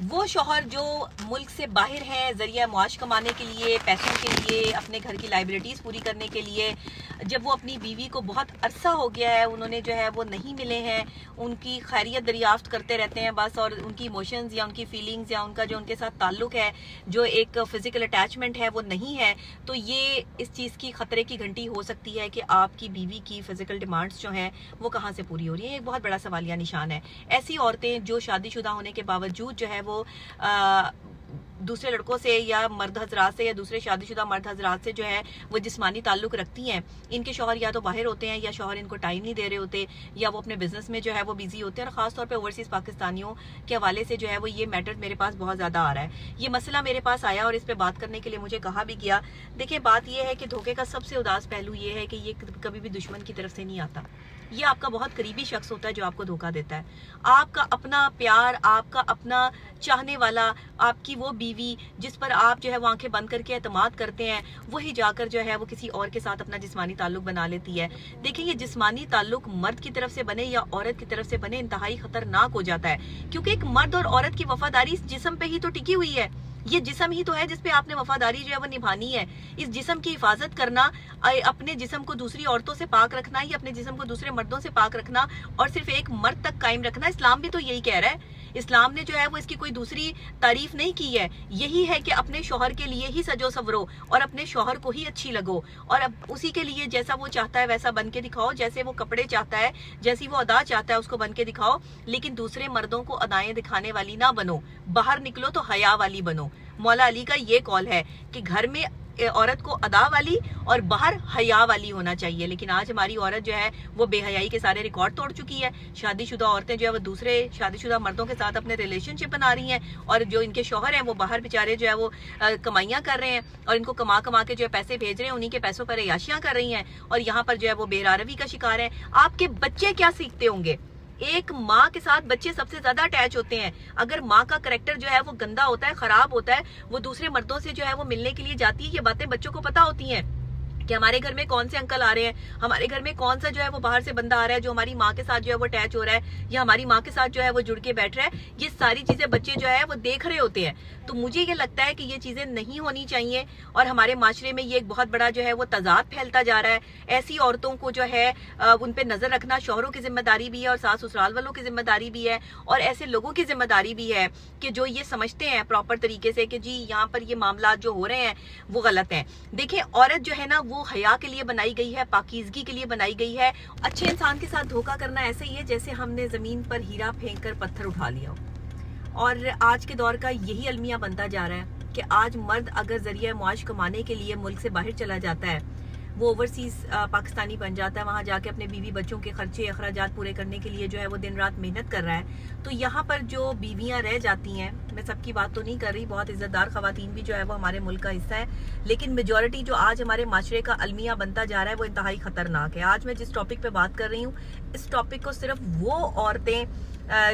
وہ شوہر جو ملک سے باہر ہیں ذریعہ معاش کمانے کے لیے، پیسوں کے لیے، اپنے گھر کی لائبلٹیز پوری کرنے کے لیے، جب وہ اپنی بیوی کو بہت عرصہ ہو گیا ہے انہوں نے جو ہے وہ نہیں ملے ہیں، ان کی خیریت دریافت کرتے رہتے ہیں بس، اور ان کی ایموشنز یا ان کی فیلنگز یا ان کا جو ان کے ساتھ تعلق ہے، جو ایک فزیکل اٹیچمنٹ ہے وہ نہیں ہے، تو یہ اس چیز کی خطرے کی گھنٹی ہو سکتی ہے کہ آپ کی بیوی کی فزیکل ڈیمانڈز جو ہیں وہ کہاں سے پوری ہو رہی ہیں۔ ایک بہت بڑا سوالیہ نشان ہے۔ ایسی عورتیں جو شادی شدہ ہونے کے باوجود جو ہے وہ دوسرے لڑکوں سے یا مرد حضرات سے یا دوسرے شادی شدہ مرد حضرات سے جو ہے وہ جسمانی تعلق رکھتی ہیں، ان کے شوہر یا تو باہر ہوتے ہیں یا شوہر ان کو ٹائم نہیں دے رہے ہوتے، یا وہ اپنے بزنس میں جو ہے وہ بیزی ہوتے ہیں، اور خاص طور پہ اوورسیز پاکستانیوں کے حوالے سے جو ہے وہ یہ میٹر میرے پاس بہت زیادہ آ رہا ہے۔ یہ مسئلہ میرے پاس آیا اور اس پہ بات کرنے کے لیے مجھے کہا بھی گیا۔ دیکھیں بات یہ ہے کہ دھوکے کا سب سے اداس پہلو یہ ہے کہ یہ کبھی بھی دشمن کی طرف سے نہیں آتا، یہ آپ کا بہت قریبی شخص ہوتا ہے جو آپ کو دھوکہ دیتا ہے۔ آپ کا اپنا پیار، آپ کا اپنا چاہنے والا، آپ کی وہ بیوی جس پر آپ جو ہے وہ آنکھیں بند کر کے اعتماد کرتے ہیں، وہی جا کر جو ہے وہ کسی اور کے ساتھ اپنا جسمانی تعلق بنا لیتی ہے۔ دیکھیں یہ جسمانی تعلق مرد کی طرف سے بنے یا عورت کی طرف سے بنے انتہائی خطرناک ہو جاتا ہے، کیونکہ ایک مرد اور عورت کی وفاداری اس جسم پہ ہی تو ٹکی ہوئی ہے۔ یہ جسم ہی تو ہے جس پہ آپ نے وفاداری جو ہے وہ نبھانی ہے۔ اس جسم کی حفاظت کرنا، اپنے جسم کو دوسری عورتوں سے پاک رکھنا یا اپنے جسم کو دوسرے مردوں سے پاک رکھنا اور صرف ایک مرد تک قائم رکھنا، اسلام بھی تو یہی کہہ رہا ہے۔ اسلام نے جو ہے وہ اس کی کوئی دوسری تعریف نہیں کی ہے، یہی ہے کہ اپنے شوہر کے لیے ہی سجو سورو اور اپنے شوہر کو ہی اچھی لگو، اور اب اسی کے لیے جیسا وہ چاہتا ہے ویسا بن کے دکھاؤ، جیسے وہ کپڑے چاہتا ہے، جیسی وہ ادا چاہتا ہے اس کو بن کے دکھاؤ، لیکن دوسرے مردوں کو ادائیں دکھانے والی نہ بنو۔ باہر نکلو تو حیا والی بنو۔ مولا علی کا یہ قول ہے کہ گھر میں عورت کو ادا والی اور باہر حیا والی ہونا چاہیے، لیکن آج ہماری عورت جو ہے وہ بے حیائی کے سارے ریکارڈ توڑ چکی ہے۔ شادی شدہ عورتیں جو ہے وہ دوسرے شادی شدہ مردوں کے ساتھ اپنے ریلیشن شپ بنا رہی ہیں، اور جو ان کے شوہر ہیں وہ باہر بیچارے جو ہے وہ کمائیاں کر رہے ہیں اور ان کو کما کے جو ہے پیسے بھیج رہے ہیں، انہی کے پیسوں پر عیاشیاں کر رہی ہیں، اور یہاں پر جو ہے وہ بے روی کا شکار ہیں۔ آپ کے بچے کیا سیکھتے ہوں گے؟ ایک ماں کے ساتھ بچے سب سے زیادہ اٹیچ ہوتے ہیں۔ اگر ماں کا کریکٹر جو ہے وہ گندا ہوتا ہے، خراب ہوتا ہے، وہ دوسرے مردوں سے جو ہے وہ ملنے کے لیے جاتی ہے، یہ باتیں بچوں کو پتا ہوتی ہیں کہ ہمارے گھر میں کون سے انکل آ رہے ہیں، ہمارے گھر میں کون سا جو ہے وہ باہر سے بندہ آ رہا ہے جو ہماری ماں کے ساتھ جو ہے وہ اٹیچ ہو رہا ہے یا ہماری ماں کے ساتھ جو ہے وہ جڑ کے بیٹھ رہا ہے۔ یہ ساری چیزیں بچے جو ہے وہ دیکھ رہے ہوتے ہیں۔ تو مجھے یہ لگتا ہے کہ یہ چیزیں نہیں ہونی چاہیے، اور ہمارے معاشرے میں یہ ایک بہت بڑا جو ہے وہ تضاد پھیلتا جا رہا ہے۔ ایسی عورتوں کو جو ہے ان پہ نظر رکھنا شوہروں کی ذمہ داری بھی ہے اور ساس سسرال والوں کی ذمہ داری بھی ہے، اور ایسے لوگوں کی ذمہ داری بھی ہے کہ جو یہ سمجھتے ہیں پراپر طریقے سے کہ جی یہاں پر یہ معاملات جو ہو رہے ہیں وہ غلط ہیں۔ دیکھیں عورت جو ہے نا وہ حیا کے لیے بنائی گئی ہے، پاکیزگی کے لیے بنائی گئی ہے۔ اچھے انسان کے ساتھ دھوکہ کرنا ایسے ہی ہے جیسے ہم نے زمین پر ہیرا پھینک کر پتھر اٹھا لیا ہو، اور آج کے دور کا یہی المیہ بنتا جا رہا ہے کہ آج مرد اگر ذریعہ معاش کمانے کے لیے ملک سے باہر چلا جاتا ہے، وہ اوورسیز پاکستانی بن جاتا ہے، وہاں جا کے اپنے بیوی بچوں کے خرچے اخراجات پورے کرنے کے لیے جو ہے وہ دن رات محنت کر رہا ہے، تو یہاں پر جو بیویاں رہ جاتی ہیں، میں سب کی بات تو نہیں کر رہی، بہت عزت دار خواتین بھی جو ہے وہ ہمارے ملک کا حصہ ہے، لیکن میجورٹی جو آج ہمارے معاشرے کا المیہ بنتا جا رہا ہے وہ انتہائی خطرناک ہے۔ آج میں جس ٹاپک پہ بات کر رہی ہوں، اس ٹاپک کو صرف وہ عورتیں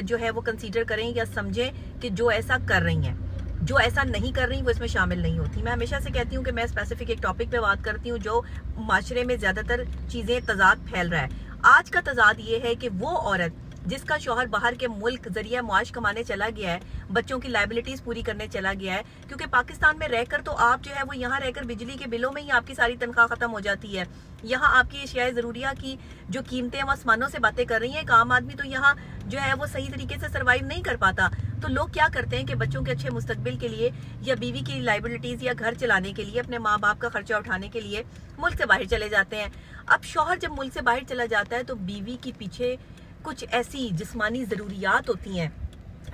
جو ہے وہ کنسیڈر کریں یا سمجھیں کہ جو ایسا کر رہی ہیں، جو ایسا نہیں کر رہی وہ اس میں شامل نہیں ہوتی۔ میں ہمیشہ سے کہتی ہوں کہ میں اسپیسیفک ایک ٹاپک پہ بات کرتی ہوں جو معاشرے میں زیادہ تر چیزیں تضاد پھیل رہا ہے۔ آج کا تضاد یہ ہے کہ وہ عورت جس کا شوہر باہر کے ملک ذریعہ معاش کمانے چلا گیا ہے، بچوں کی لائبلٹیز پوری کرنے چلا گیا ہے، کیونکہ پاکستان میں رہ کر تو آپ جو ہے وہ یہاں رہ کر بجلی کے بلوں میں ہی آپ کی ساری تنخواہ ختم ہو جاتی ہے، یہاں آپ کی اشیاء ضروریہ کی جو قیمتیں وہ آسمانوں سے باتیں کر رہی ہیں، ایک عام آدمی تو یہاں جو ہے وہ صحیح طریقے سے سروائیو نہیں کر پاتا۔ تو لوگ کیا کرتے ہیں کہ بچوں کے اچھے مستقبل کے لیے یا بیوی کی لائبلٹیز یا گھر چلانے کے لیے، اپنے ماں باپ کا خرچہ اٹھانے کے لیے ملک سے باہر چلے جاتے ہیں۔ اب شوہر جب ملک سے باہر چلا جاتا ہے تو بیوی کے پیچھے کچھ ایسی جسمانی ضروریات ہوتی ہیں،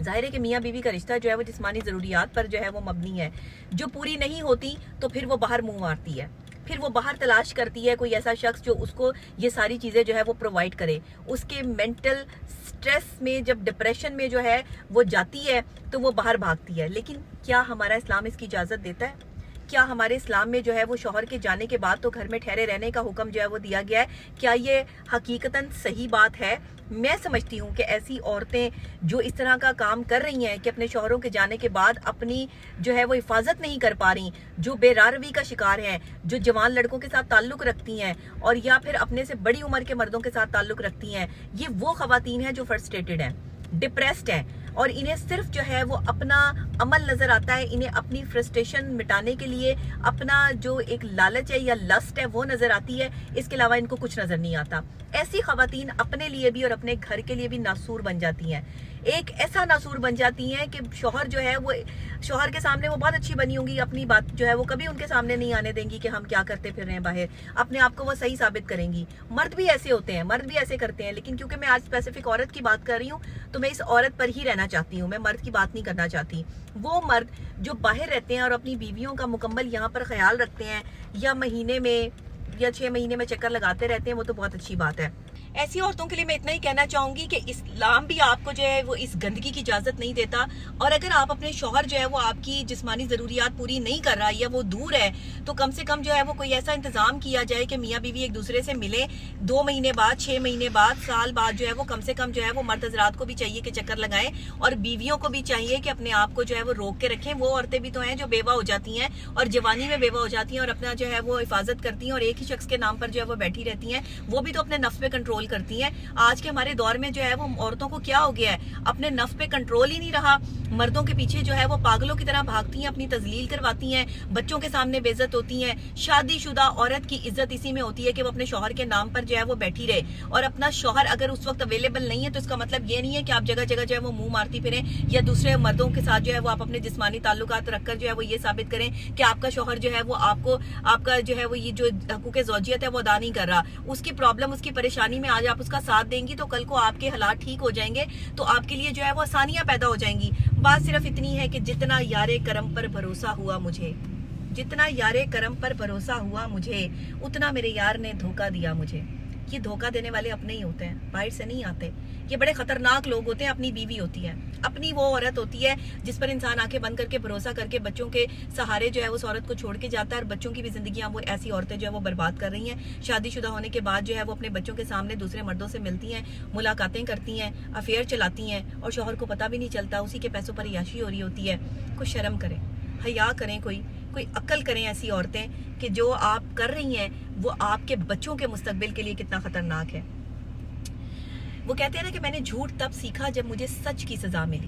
ظاہر ہے کہ میاں بیوی کا رشتہ جو ہے وہ جسمانی ضروریات پر جو ہے وہ مبنی ہے، جو پوری نہیں ہوتی تو پھر وہ باہر منہ مارتی ہے، پھر وہ باہر تلاش کرتی ہے کوئی ایسا شخص جو اس کو یہ ساری چیزیں جو ہے وہ پرووائڈ کرے۔ اس کے مینٹل سٹریس میں جب ڈپریشن میں جو ہے وہ جاتی ہے تو وہ باہر بھاگتی ہے۔ لیکن کیا ہمارا اسلام اس کی اجازت دیتا ہے؟ کیا ہمارے اسلام میں جو ہے وہ شوہر کے جانے کے بعد تو گھر میں ٹھہرے رہنے کا حکم جو ہے وہ دیا گیا ہے؟ کیا یہ حقیقتاً صحیح بات ہے؟ میں سمجھتی ہوں کہ ایسی عورتیں جو اس طرح کا کام کر رہی ہیں کہ اپنے شوہروں کے جانے کے بعد اپنی جو ہے وہ حفاظت نہیں کر پا رہی، جو بے روی کا شکار ہیں، جو جوان لڑکوں کے ساتھ تعلق رکھتی ہیں اور یا پھر اپنے سے بڑی عمر کے مردوں کے ساتھ تعلق رکھتی ہیں، یہ وہ خواتین ہیں جو فرسٹریٹڈ ہیں، ڈپریسڈ ہیں، اور انہیں صرف جو ہے وہ اپنا عمل نظر آتا ہے، انہیں اپنی فرسٹریشن مٹانے کے لیے اپنا جو ایک لالچ ہے یا لسٹ ہے وہ نظر آتی ہے، اس کے علاوہ ان کو کچھ نظر نہیں آتا۔ ایسی خواتین اپنے لیے بھی اور اپنے گھر کے لیے بھی ناسور بن جاتی ہیں، ایک ایسا ناسور بن جاتی ہیں کہ شوہر جو ہے وہ شوہر کے سامنے وہ بہت اچھی بنی ہوں گی، اپنی بات جو ہے وہ کبھی ان کے سامنے نہیں آنے دیں گی کہ ہم کیا کرتے پھر رہے ہیں باہر، اپنے آپ کو وہ صحیح ثابت کریں گی۔ مرد بھی ایسے ہوتے ہیں، مرد بھی ایسے کرتے ہیں، لیکن کیونکہ میں آج اسپیسیفک عورت کی بات کر رہی ہوں تو میں اس عورت پر ہی رہنا چاہتی ہوں، میں مرد کی بات نہیں کرنا چاہتی۔ وہ مرد جو باہر رہتے ہیں اور اپنی بیویوں کا مکمل یہاں پر خیال رکھتے ہیں، یا مہینے میں یا 6 مہینے میں چکر لگاتے رہتے ہیں، وہ تو بہت اچھی بات ہے۔ ایسی عورتوں کے لیے میں اتنا ہی کہنا چاہوں گی کہ اسلام بھی آپ کو جو ہے وہ اس گندگی کی اجازت نہیں دیتا، اور اگر آپ اپنے شوہر جو ہے وہ آپ کی جسمانی ضروریات پوری نہیں کر رہا یا وہ دور ہے تو کم سے کم جو ہے وہ کوئی ایسا انتظام کیا جائے کہ میاں بیوی ایک دوسرے سے ملے، 2 مہینے بعد، 6 مہینے بعد، سال بعد جو ہے وہ کم سے کم جو ہے وہ مرد حضرات کو بھی چاہیے کہ چکر لگائیں، اور بیویوں کو بھی چاہیے کہ اپنے آپ کو جو ہے وہ روک کے رکھیں۔ وہ عورتیں بھی تو ہیں جو بیوہ ہو جاتی ہیں اور جوانی میں بیوہ ہو جاتی ہیں اور اپنا جو ہے وہ حفاظت کرتی ہیں اور ایک ہی شخص کے نام پر جو ہے وہ بیٹھی رہتی ہیں، وہ بھی تو اپنے نفس پہ کنٹرول کرتی ہیں۔ آج کے ہمارے دور میں جو ہے وہ عورتوں کو کیا ہو گیا ہے، اپنے نفس پہ کنٹرول ہی نہیں رہا، مردوں کے پیچھے جو ہے وہ پاگلوں کی طرح بھاگتی ہیں، اپنی تذلیل کرواتی ہیں، بچوں کے سامنے بے عزت ہوتی ہیں۔ شادی شدہ عورت کی عزت اسی میں ہوتی ہے کہ وہ اپنے شوہر کے نام پر جو ہے وہ بیٹھی رہے، اور اپنا شوہر اگر اس وقت اویلیبل نہیں ہے تو اس کا مطلب یہ نہیں ہے کہ آپ جگہ جگہ جو ہے وہ منہ مارتی پھریں یا دوسرے مردوں کے ساتھ جو ہے وہ آپ اپنے جسمانی تعلقات رکھ کر جو ہے وہ یہ ثابت کریں کہ آپ کا شوہر جو ہے وہ آپ کا جو ہے وہ یہ جو حقوق زوجیت ہے وہ ادا نہیں کر رہا۔ اس کی پرابلم، اس کی پریشانی میں آج آپ اس کا ساتھ دیں گی تو کل کو آپ کے حالات ٹھیک ہو جائیں گے، تو آپ کے لیے جو ہے وہ آسانیاں پیدا ہو جائیں گی۔ بات صرف اتنی ہے کہ جتنا یار کرم پر بھروسہ ہوا مجھے، جتنا یار کرم پر بھروسہ ہوا مجھے، اتنا میرے یار نے دھوکہ دیا مجھے۔ یہ دھوکہ دینے والے اپنے ہی ہوتے ہیں، باہر سے نہیں آتے۔ یہ بڑے خطرناک لوگ ہوتے ہیں۔ اپنی بیوی ہوتی ہے، اپنی وہ عورت ہوتی ہے جس پر انسان آنکھیں بند کر کے بھروسہ کر کے بچوں کے سہارے جو ہے اس عورت کو چھوڑ کے جاتا ہے، اور بچوں کی بھی زندگیاں وہ ایسی عورتیں جو ہے وہ برباد کر رہی ہیں۔ شادی شدہ ہونے کے بعد جو ہے وہ اپنے بچوں کے سامنے دوسرے مردوں سے ملتی ہیں، ملاقاتیں کرتی ہیں، افیئر چلاتی ہیں، اور شوہر کو پتہ بھی نہیں چلتا، اسی کے پیسوں پر عیاشی ہو رہی ہوتی ہے۔ کوئی شرم کریں، حیا کریں، کوئی عقل کریں ایسی عورتیں کہ جو آپ کر رہی ہیں وہ آپ کے بچوں کے مستقبل کے لیے کتنا خطرناک ہے۔ وہ کہتے ہیں نا کہ میں نے جھوٹ تب سیکھا جب مجھے سچ کی سزا ملی۔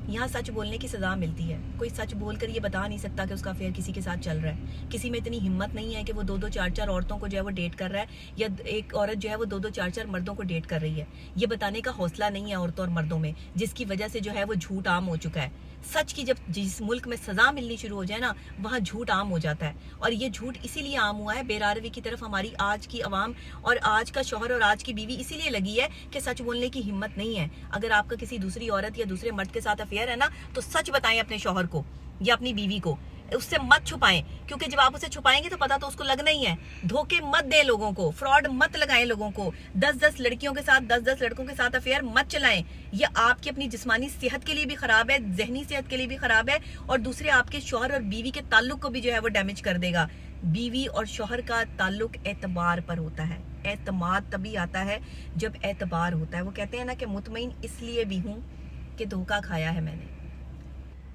یہاں سچ بولنے کی سزا ملتی ہے۔ کوئی سچ بول کر یہ بتا نہیں سکتا کہ اس کا افیئر کسی کے ساتھ چل رہا ہے۔ کسی میں اتنی ہمت نہیں ہے کہ وہ 2-2 4-4 عورتوں کو جو ہے وہ ڈیٹ کر رہا ہے، یا ایک عورت جو ہے وہ 2-2 4-4 مردوں کو ڈیٹ کر رہی ہے۔ یہ بتانے کا حوصلہ نہیں ہے عورتوں اور مردوں میں، جس کی وجہ سے جو ہے وہ جھوٹ عام ہو چکا ہے۔ سچ کی جب جس ملک میں سزا ملنی شروع ہو جائے نا، وہاں جھوٹ عام ہو جاتا ہے، اور یہ جھوٹ اسی لیے عام ہوا ہے بے راروی کی طرف ہماری آج کی عوام اور آج کا شوہر اور آج کی بیوی اسی لیے لگی ہے کہ سچ بولنے کی ہمت نہیں ہے۔ اگر آپ کا کسی دوسری عورت یا دوسرے مرد کے ساتھ افیئر ہے نا، تو سچ بتائیں اپنے شوہر کو یا اپنی بیوی کو، اس سے مت چھپائیں، کیونکہ جب آپ اسے چھپائیں گے تو پتہ تو اس کو لگنا ہی ہے۔ دھوکے مت دیں لوگوں کو، فراڈ مت لگائیں لوگوں کو، 10-10 لڑکیوں کے ساتھ 10-10 لڑکوں کے ساتھ افیئر مت چلائیں۔ یہ آپ کی اپنی جسمانی صحت کے لیے بھی خراب ہے، ذہنی صحت کے لیے بھی خراب ہے، اور دوسرے آپ کے شوہر اور بیوی کے تعلق کو بھی جو ہے وہ ڈیمیج کر دے گا۔ بیوی اور شوہر کا تعلق اعتبار پر ہوتا ہے۔ اعتماد تبھی آتا ہے جب اعتبار ہوتا ہے۔ وہ کہتے ہیں نا کہ مطمئن اس لیے بھی ہوں کہ دھوکہ کھایا ہے میں نے۔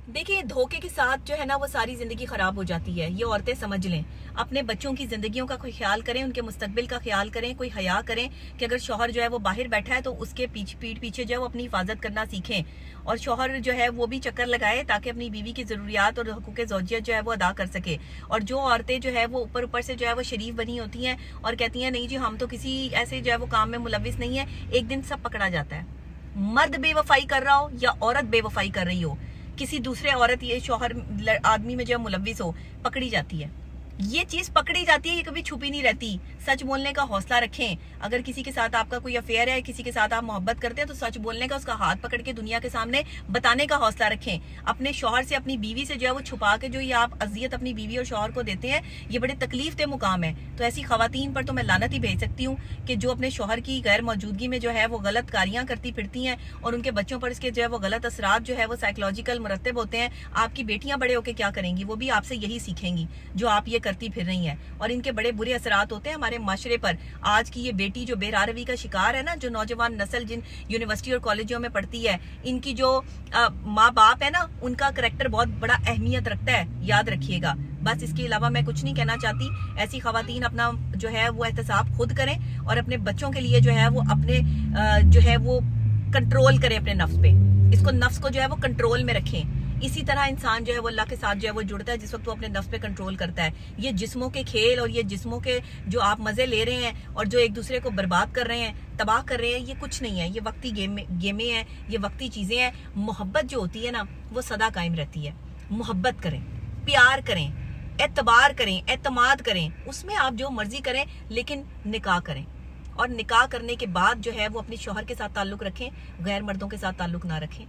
دیکھیں، دھوکے کے ساتھ جو ہے نا وہ ساری زندگی خراب ہو جاتی ہے، یہ عورتیں سمجھ لیں۔ اپنے بچوں کی زندگیوں کا کوئی خیال کریں، ان کے مستقبل کا خیال کریں، کوئی حیا کریں کہ اگر شوہر جو ہے وہ باہر بیٹھا ہے تو اس کے پیٹ پیچھے جو ہے وہ اپنی حفاظت کرنا سیکھیں، اور شوہر جو ہے وہ بھی چکر لگائے تاکہ اپنی بیوی کی ضروریات اور حقوق زوجیت جو ہے وہ ادا کر سکے۔ اور جو عورتیں جو ہے وہ اوپر سے جو ہے وہ شریف بنی ہوتی ہیں اور کہتی ہیں نہیں جی ہم تو کسی ایسے جو ہے وہ کام میں ملوث نہیں ہے، ایک دن سب پکڑا جاتا ہے۔ مرد بے وفائی کر رہا ہو یا عورت بے وفائی کر رہی ہو، کسی دوسرے عورت یا شوہر آدمی میں جو ملوث ہو، پکڑی جاتی ہے۔ یہ چیز پکڑی جاتی ہے، یہ کبھی چھپی نہیں رہتی۔ سچ بولنے کا حوصلہ رکھیں۔ اگر کسی کے ساتھ آپ کا کوئی افیئر ہے، کسی کے ساتھ آپ محبت کرتے ہیں تو سچ بولنے کا، اس کا ہاتھ پکڑ کے دنیا کے سامنے بتانے کا حوصلہ رکھیں۔ اپنے شوہر سے، اپنی بیوی سے جو ہے وہ چھپا کے جو یہ آپ اذیت اپنی بیوی اور شوہر کو دیتے ہیں، یہ بڑے تکلیف دہ مقام ہے۔ تو ایسی خواتین پر تو میں لعنت ہی بھیج سکتی ہوں کہ جو اپنے شوہر کی غیر موجودگی میں جو ہے وہ غلط کاریاں کرتی پھرتی ہیں، اور ان کے بچوں پر اس کے جو ہے وہ غلط اثرات جو ہے وہ سائیکولوجیکل مرتب ہوتے ہیں۔ آپ کی بیٹیاں بڑے ہو کے کیا کریں گی؟ وہ بھی آپ سے یہی سیکھیں گی جو آپ یہ کرتی پھر رہی ہیں، اور ان کے بڑے برے اثرات ہوتے ہیں ہمارے معاشرے پر۔ آج کی یہ بیٹی جو بے راروی کا شکار ہے نا، جو نوجوان نسل جن یونیورسٹی اور کالجوں میں پڑھتی ہے، ان کی جو ماں باپ ہے نا، ان کا کریکٹر بہت بڑا اہمیت رکھتا ہے، یاد رکھیے گا۔ بس اس کے علاوہ میں کچھ نہیں کہنا چاہتی۔ ایسی خواتین اپنا جو ہے وہ احتساب خود کریں، اور اپنے بچوں کے لیے جو ہے وہ اپنے جو ہے وہ کنٹرول کریں اپنے نفس پہ۔ اس کو نفس کو جو ہے وہ کنٹرول میں رکھیں. اسی طرح انسان جو ہے وہ اللہ کے ساتھ جو ہے وہ جڑتا ہے جس وقت وہ اپنے نفس پہ کنٹرول کرتا ہے. یہ جسموں کے کھیل اور یہ جسموں کے جو آپ مزے لے رہے ہیں اور جو ایک دوسرے کو برباد کر رہے ہیں, تباہ کر رہے ہیں, یہ کچھ نہیں ہے. یہ وقتی گیمیں ہیں, یہ وقتی چیزیں ہیں. محبت جو ہوتی ہے نا وہ سدا قائم رہتی ہے. محبت کریں, پیار کریں, اعتبار کریں, اعتماد کریں. اس میں آپ جو مرضی کریں لیکن نکاح کریں. اور نکاح کرنے کے بعد جو ہے وہ اپنے شوہر کے ساتھ تعلق رکھیں, غیر مردوں کے ساتھ تعلق نہ رکھیں.